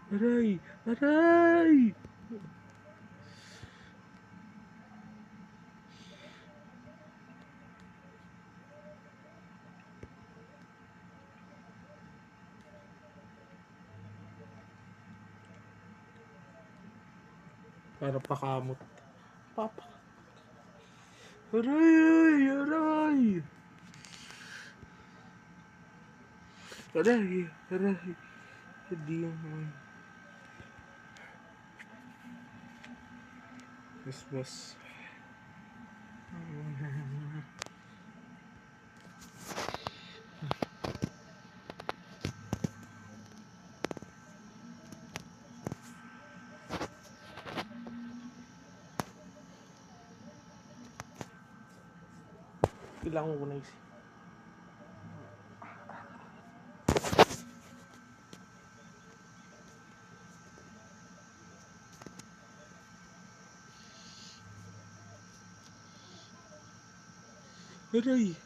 Aray! Aray! Para pakamot. Papa. Aray! Aray! Aray! Aray! Hindi naman. Yes, boss. Kailangan ko na isi. Aray!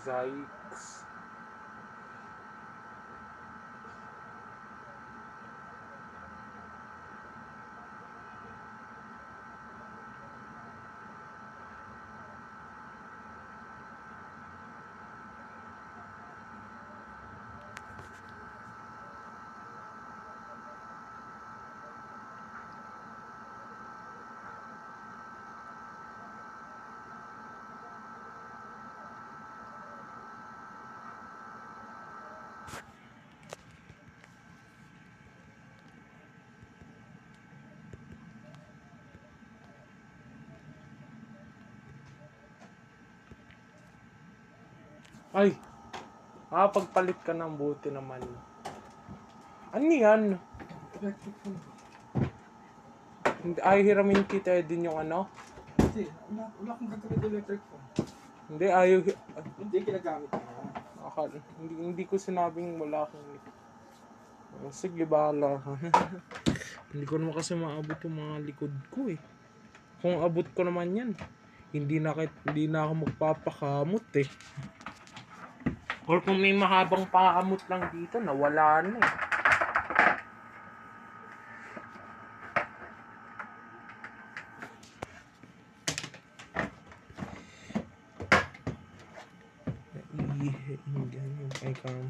Zikes. Ay! Pagpalit ka ng buti naman. Ano yan? Ay, hiramin kita din yung ano? Hindi, wala akong gagamit electric phone. Hindi, ayaw. Hindi, ginagamit ko. Hindi ko sinabing wala akong. Sige, bahala ka. Hindi ko naman kasi maabot yung mga likod ko eh. Kung abot ko naman yan, hindi na ako magpapakamot eh. Or kung may mahabang pakamot lang dito, nawala na eh. Hindi yung kay Cam.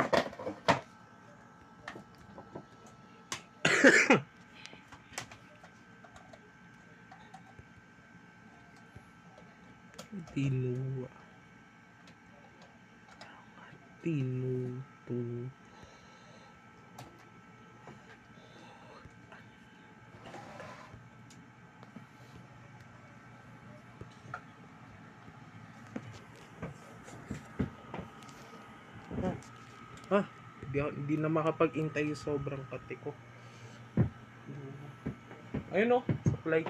Tinuwa. Tinuto. Hindi na makapag-intay yung sobrang kate ko. Ayun o, supply.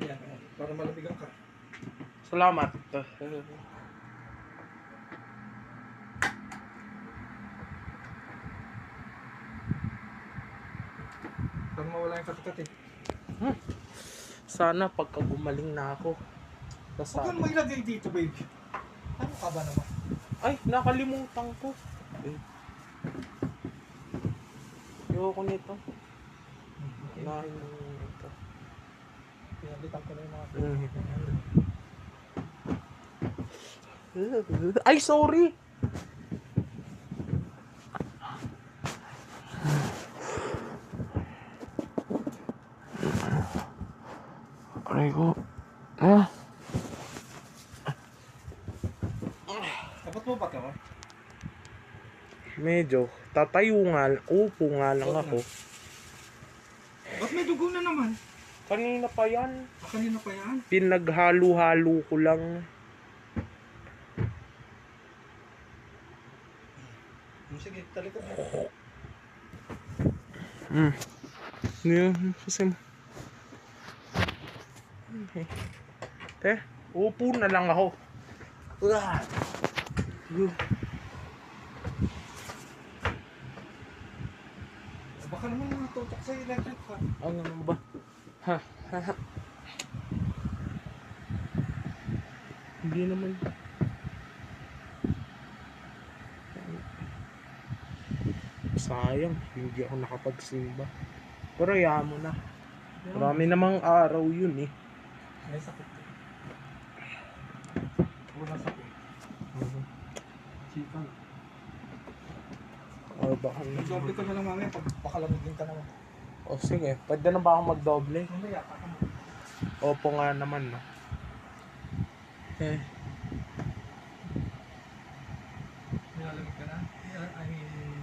Ayan, ayan. Para malabigan ka. Salamat. Para mawala yung kati-kati. Sana pagka gumaling na ako. Huwag Basta, kang mailagay dito, baby. Ano ka ba naman? ay, nakalimutan ko. Ayoko nito. Unahin mo ito. Pinalitan ko na yung mga Ay, sorry! Aray ko. Dapat mo ba ito? Medyo. Tatayo nga. Upo nga lang ako. Ba't may dugo na naman? Kanina pa yan. Kanina pa yan? Pinaghalo-halo ko lang. Sige, talikod mo. Kasi... upo na lang ako. Baka naman natutok sa electric fan. Ano naman ba? Hindi naman. Sayang, hindi ako nakapagsimba. Pero hayaan mo na. Marami namang araw yun eh. May sakit. Wala sakit. Chika. O baka Doble ka na lang mamaya pag pakalamigin ka naman. O sige, pwede na ba akong magdoble? Mamaya, kaka mo. Opo nga naman no. Nilalamig ka na? I mean,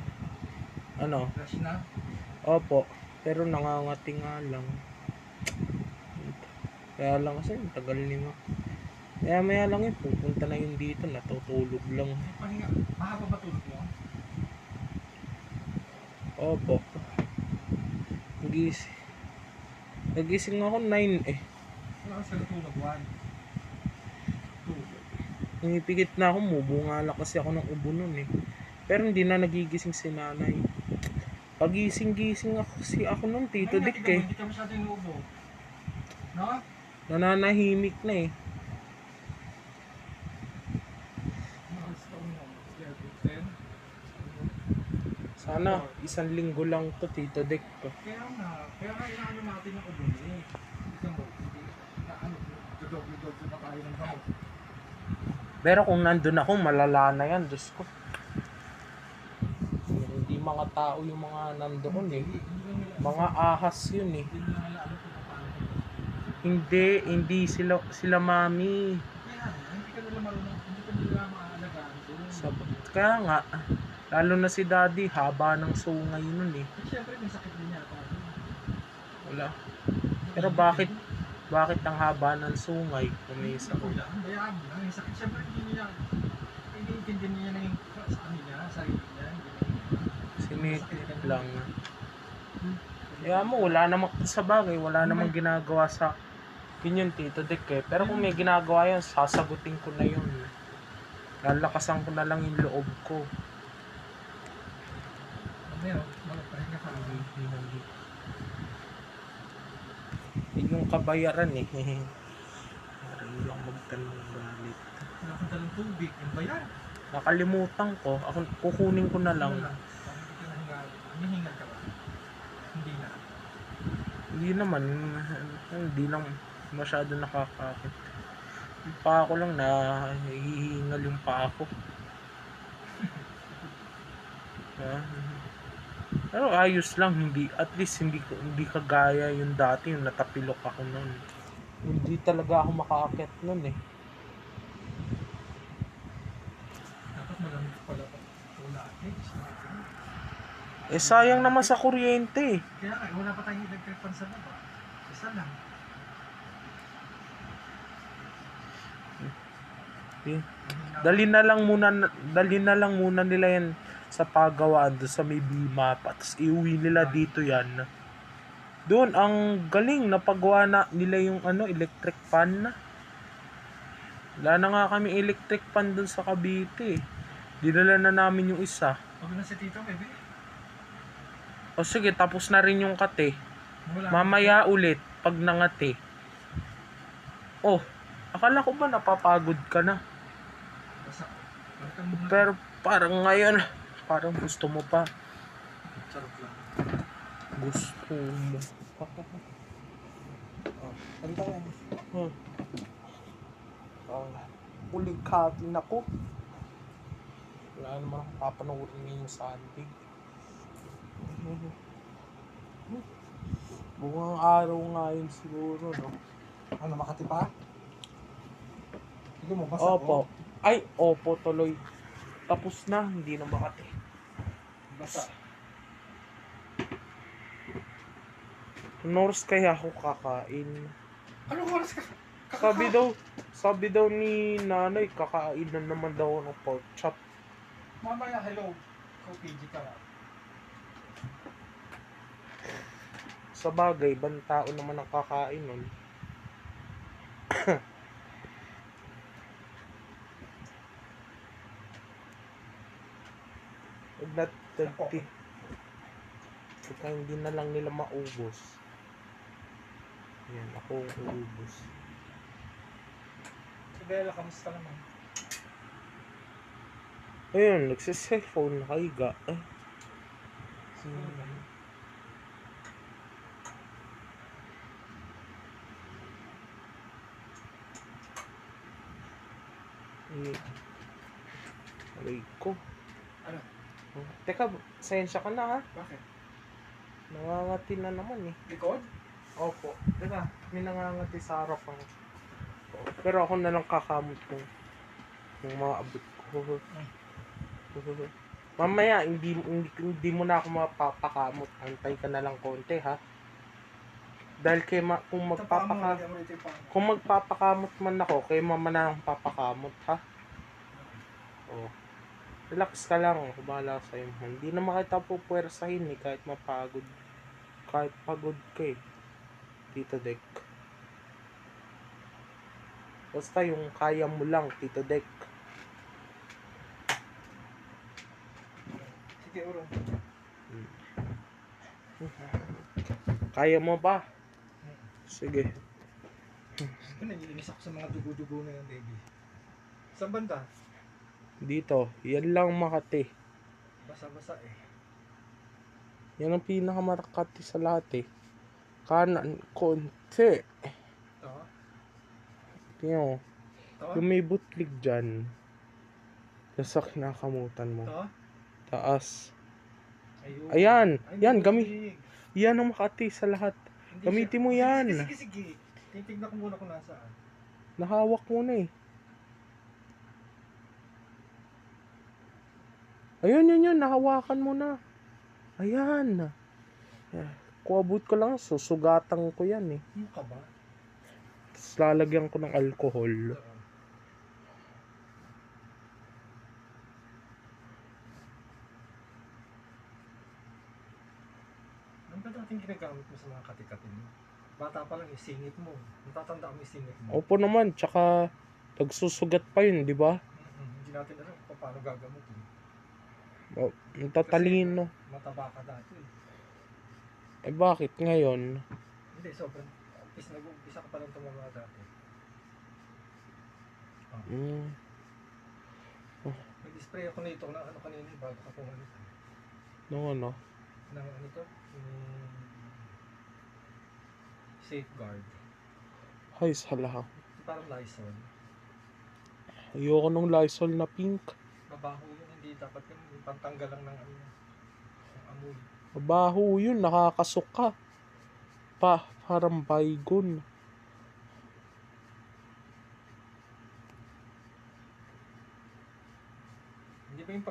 Ano? fresh na? Opo. Pero nangangati nga lang. Kaya lang kasi tagal nila. Maya lang yun, pupunta na yun dito, natutulog lang. Pahinga, mahaba ba tulog mo? Opo. Nagising ako 9 eh. Wala ka sila tulog, 1. Pumipikit na ako, mubungala kasi ako ng ubo nun eh. Pero hindi na nagigising si nanay. Pagising-gising ako nun, Tito Dick eh. Hindi ka masyado inuubo. No? Nananahimik na eh. Sana, 1 linggo lang to, Tito Dick. Kaya nga inaano natin ang ubo niya eh. Ito mo, dodoble-doble na tayo ng gamot. Pero kung nandun ako, malala na yan, Diyos ko. Hindi mga tao yung mga nandoon eh. Mga ahas yun eh. Hindi sila mami. Hindi ka nila marunong, hindi ka nila maaalagaan doon. Kaya nga, lalo na si daddy, haba ng sungay nun eh. Siyempre may sakit din yata. Wala. Pero bakit ang haba ng sungay kung may sakit? Bayaan mo lang. May sakit siyempre hindi niya na yung sa kanila, sarili niya. Sinitip lang. Kaya mo, wala namang, sa bagay, wala namang ginagawa sa yun Tito Dick eh. Pero kung may ginagawa yun, sasagutin ko na yun. Lalakasan ko na lang yung loob ko. Meron, magpahinga ka. Yun yung kabayaran eh. Parang lang magtanong galit. Napunta ng tubig, yung bayan. Nakalimutan ko. Ako, kukunin ko na lang. Hinihingal ka ba? Hindi na. Hindi naman. Hindi lang masyado nakakakit. Yung paa ko lang hihingal yung paa ko. Pero ayos lang, at least hindi kagaya yung dati, yung natapilok ako noon. Hindi talaga ako makaakyat noon eh. Dapat malamig pala pa. Wala. Sayang naman sa kuryente eh. Kaya wala pa tayong electric fan sa baba. Isa lang. Eh, Dali na lang muna nila yan sa pagawaan doon sa may Bima, tapos iuwi nila dito yan. Doon ang galing na paggawa na nila yung electric fan na. Wala na nga kami electric fan doon sa Cavite. Dinala na namin yung isa. Huwag na si Tito, baby. O sige, tapos na rin yung kate. Wala. Mamaya ulit pag nangate. Oh, akala ko ba napapagod ka na? Basta, balikan mo na. Pero parang ngayon, parang gusto mo pa. Charot lang. Gusto mo pa. Oh, ano tayo? Hmm. Uling katin ako. Wala naman akong papanoorin ngayong Sunday. Buong araw nga yun siguro, no? Ano, Makati pa? Hindi mo, basta Opo. Ay, opo tuloy. Tapos na, hindi na Makati. Basta. Anong oras kaya ako kakain? Anong oras ka? Sabi daw ni nanay, kakain na naman daw ng pork chop. Mamaya, hello. Ikaw, PG ka na. Sa bagay, ibang tao naman ang kakain nun. Dati. Kaya hindi na lang nila maubos. Yan, ako ang ubos. Si Bella, kamusta naman? Ayun, nagsiselfone, nakahiga. Aray ko. Ano? Teka, sensya ka na ha. Bakit? Nangangati na naman eh. Likod? Opo. Teka, may nangangati sa harapan. Pero ako na lang kakamot ng mga abot ko. Mamaya, hindi mo na ako mapapakamot. Antay ka na lang konti ha. Dahil kung magpapakamot man ako, kay mama na lang papakamot ha. Oh. Relax ka lang, ako bahala sa'yo. Hindi naman kita pupwersahin eh, kahit mapagod. Kahit pagod ka eh. Tito Dek. Basta yung kaya mo lang, Tito Dek. Sige, Uro. Kaya mo ba? Sige. Ako, naiinis ako sa mga dugo-dugo na yan, baby. Saan banda? Dito, yan lang Makati. Basa-basa eh. Yan ang pinakamakati sa lahat eh. Kanan, konti. Ito? Tingnan mo. Ito? Yung may butlig dyan. Nasa kinakamutan mo. Ito? Taas. Ayun. Ayan. Ay, Yan, hindi. yan ang Makati sa lahat. Hindi Gamitin siya. mo yan. Sige. Titignan ko muna kung nasaan. Nahawak mo na eh. Ayun. Nahawakan mo na. Ayan. Kuabot ko lang. Susugatan ko yan eh. Ano ka ba? Tapos lalagyan ko ng alcohol. Ano ba dating ginagamit mo sa mga katikatin mo? Bata pa lang, isingit mo. Natatanda mo isingit mo. Opo naman. Tsaka nagsusugat pa yun, di ba? Hindi natin alam kung paano gagamutin. Natatalino. Mataba ka dati eh. Eh bakit ngayon? Hindi, sobrang. Nag-umpisa ka palang tumama dati. Nag-spray ako nito na ano kanina bago ka pumalit. Ano? Nang ano to? Safeguard. Ay, salah. Parang Lysol. Ayoko nung Lysol na pink. Mabaho yun, hindi dapat yun. Pantanggal lang ng ano. Ng amoy. Mabaho yun, nakakasuka. Parang baygon. Hindi ba yung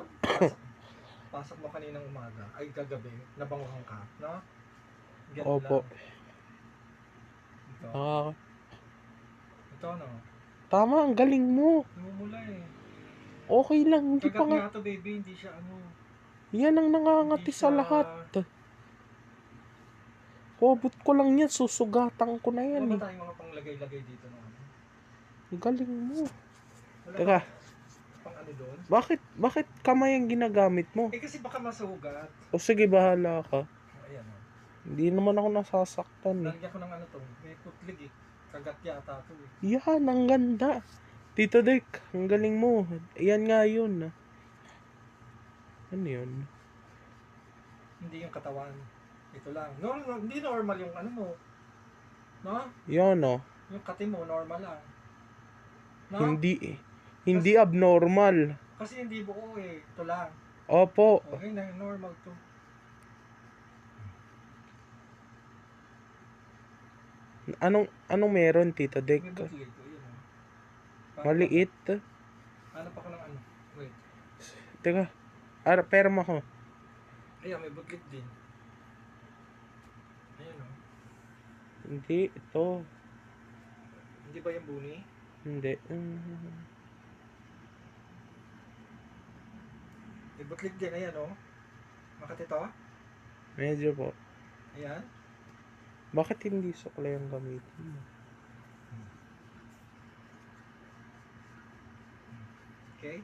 pasok mo kaninang umaga, ay kagabi, nabanguhan ka, no? Ganun Opo. lang. Ito, no? Tama, ang galing mo. Namumula eh. Okay lang, hindi pa Kagat nga. nga to baby, hindi siya ano. Yan ang nangangati Hindi sa siya... lahat. Hobot ko lang yan, susugatan ko na yan Wala ba eh. tayong mga panglagay-lagay dito na ano? Ang galing mo. Wala Teka, ba pang ano doon? bakit kamay ang ginagamit mo? Eh kasi baka masugat. O sige, bahala ka. Ayan o. Hindi naman ako nasasaktan eh. Lalagyan ko ng ano to. May putlig eh. Kagat yata to eh. Yan, ang ganda. Tito Dick, ang galing mo. Yan nga yun. Ano yun? Hindi yung katawan. Ito lang. No, hindi normal yung ano mo. No? Yan o. Yung kati mo, normal lang. No? Hindi abnormal. Kasi hindi buo eh. Ito lang. Opo. Okay na, normal to. Anong meron, Tito Dick? May butlig ko, yun o. Maliit. Hanap ako ng ano. Wait. Teka, perma ko. Ayan, may butlig din. Ayan o. Hindi, ito. Hindi ba yung buni? Hindi. May butlig din, ayan o. Makati to? Medyo po. Ayan. Bakit hindi suklay ang gamitin mo? Okay.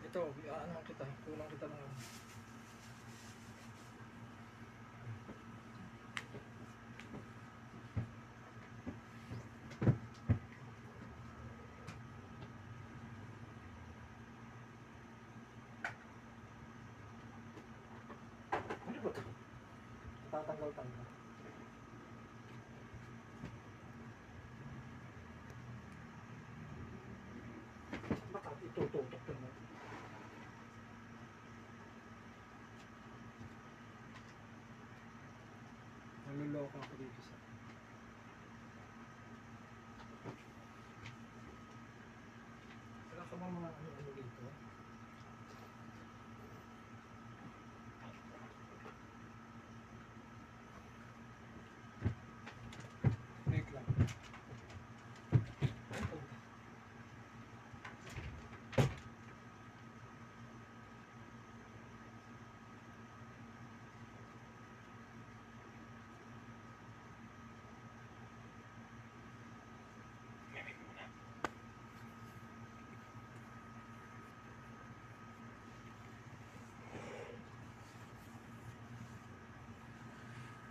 Ito, ano kita, kulang kita ng ano. Ano ba ito? Tatanggal-tanggal. Baka itututok ko mo. Naluloko ako dito sa... Wala ka bang mga ano dito? Wait lang.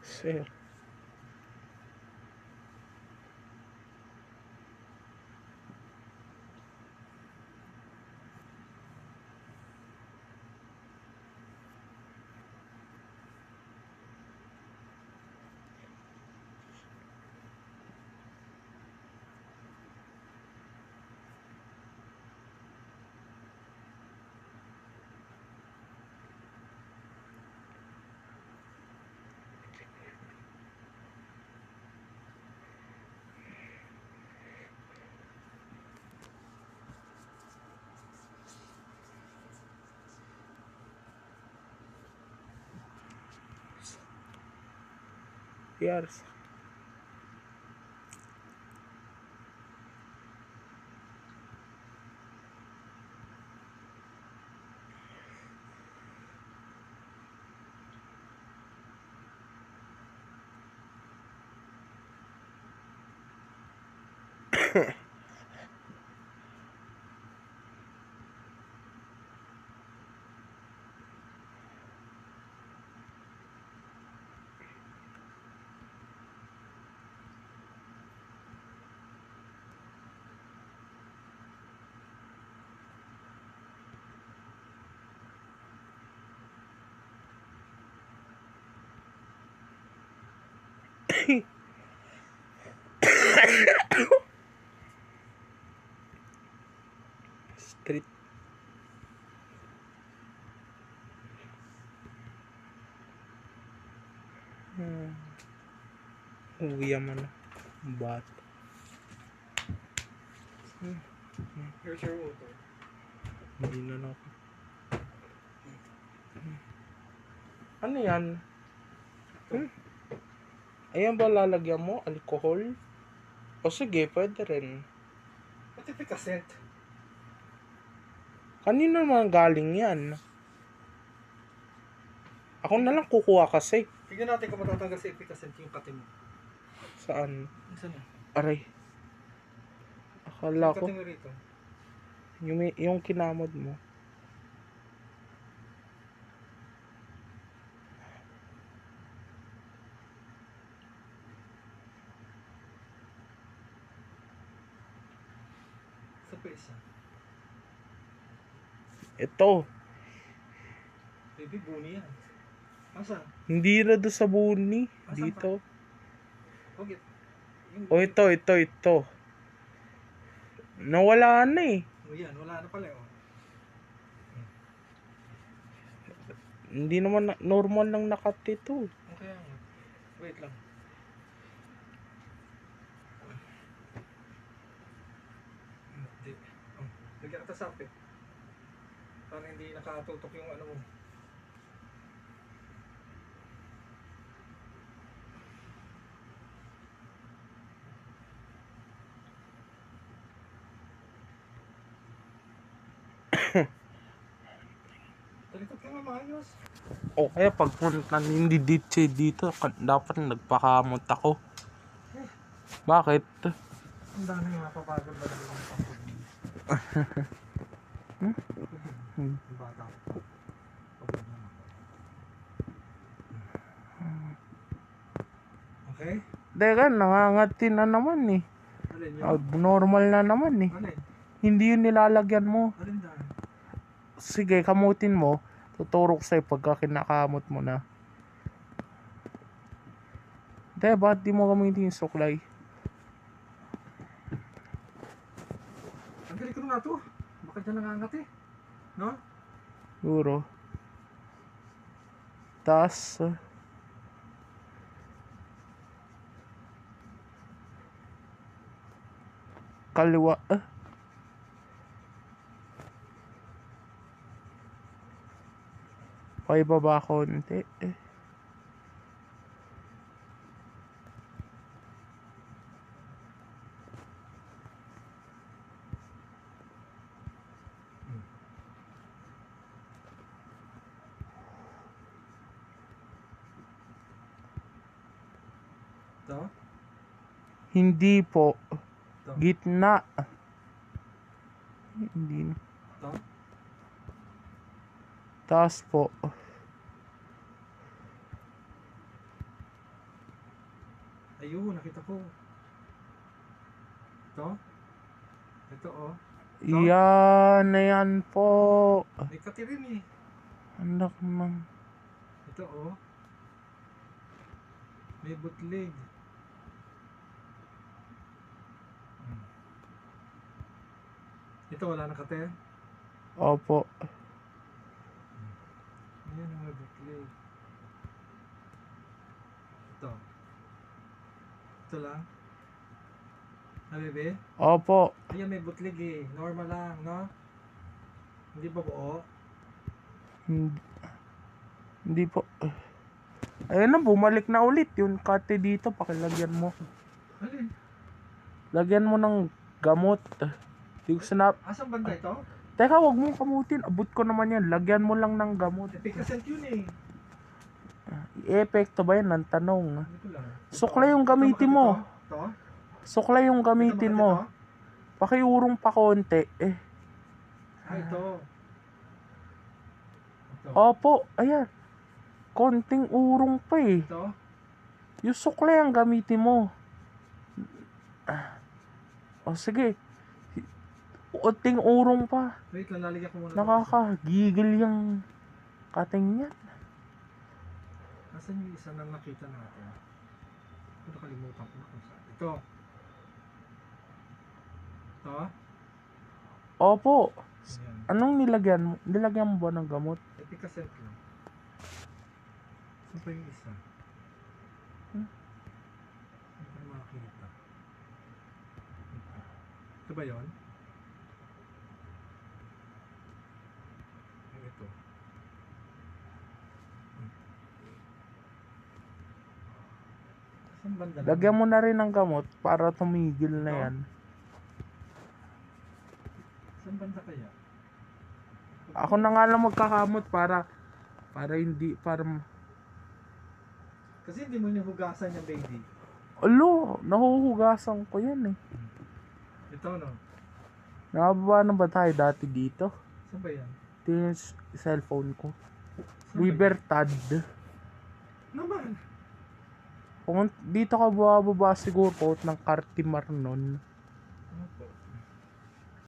Sir. Years. Street. Uwi man. Bat. Here's your water. Hindi na ako. Ano yan? Ayan ba lalagyan mo? Alcohol? O sige, pwede rin. Ba't efficacent? Kanino naman galing yan? Ako na lang kukuha kasi. Tignan natin kung matatanggal sa efficacent yung kate mo. Saan? Saan yan? Aray. Akala Yung ko. kate mo rito. Yung kinamod mo. Sa pa isa. Ito. Baby, buni yan. Asa? Hindi na doon sa buni. Asan Dito. Okay. O ito. Nawala na eh. O yan, wala na pala oh. Hindi naman normal lang nakat ito. Okay nga. Wait lang. Hindi. Oh, lagyan ka sa sapit. Para hindi nakatutok yung ano mo. Talikod ka nga maayos. O kaya pagpunta hindi dito, dapat nagpakamot ako. Bakit? Ang dami nga papagod ba naman ang pagod mo? Yung bata ko pa. Pagod naman. Okay? Teka, nangangati na naman eh. Alin yun? Abnormal na naman eh. Alin? Hindi yun nilalagyan mo. Alin dahil? Sige, kamutin mo. Tuturok sa'yo pagka kinakamot mo na. Teka, bakit di mo gamitin yung suklay? Ang galing ko nga to. Baka dyan nangangat eh. No? Siguro. Tas, kaliwa. Paibaba konti. To? Hindi po. To? Gitna. Hindi. To? Taas po. Ayun, nakita ko. To? Ito oh. Yan na yan po. May kati rin eh. Anak ng... Ito oh. May bootleg. Ito wala na kate. Opo. Ayan ang may bootleg. Ito. Ito lang. Ah, bebe? Opo. Ayan may bootleg eh. Normal lang, no? Hindi ba buo? Hindi, hindi po. Ayun na, bumalik na ulit. Yung kate dito, pakilagyan mo. Alin? Lagyan mo ng gamot. Di ko sinap... Asang banda ito? Teka, wag mong kamutin. Abot ko naman yan. Lagyan mo lang ng gamot. Efficacent yun eh. I-epekto ba yan? Ang tanong. Hindi ko lang. Suklay yung gamitin mo. Ito? Suklay yung gamitin Ito, mo. ito? Pakiurong pa konti. Ah, ito. Ito. Opo, ayan. Konting urong pa eh. Ito? Yung suklay ang gamitin mo. O sige. Konting urong pa. Wait lang, lalagyan ko muna. Nakakagigil yung kating yan. Nasaan yung isa na nakita natin? Ito nakalimutan ko na kung saan. Ito. Ito? Opo. Ayan. Anong nilagyan mo? Nilagyan mo ba ng gamot? Efficacent lang. Saan pa yung isa? Hindi ko na makakita. Ito ba yun? Ito. Saan banda naman? Lagyan mo na rin ng gamot para tumigil na Ito? yan. Saan banda kaya? Ako na nga lang magkakamot para hindi, Kasi hindi mo nihugasan yung baby. alo, nahuhugasan ko yan eh. Ito no? Nakababa na ba tayo dati dito? Saan ba yan? Ito yung cellphone ko. Saan ba Libertad. yan? Naman! Kung dito ka bababa siguro ng Cartimarnon.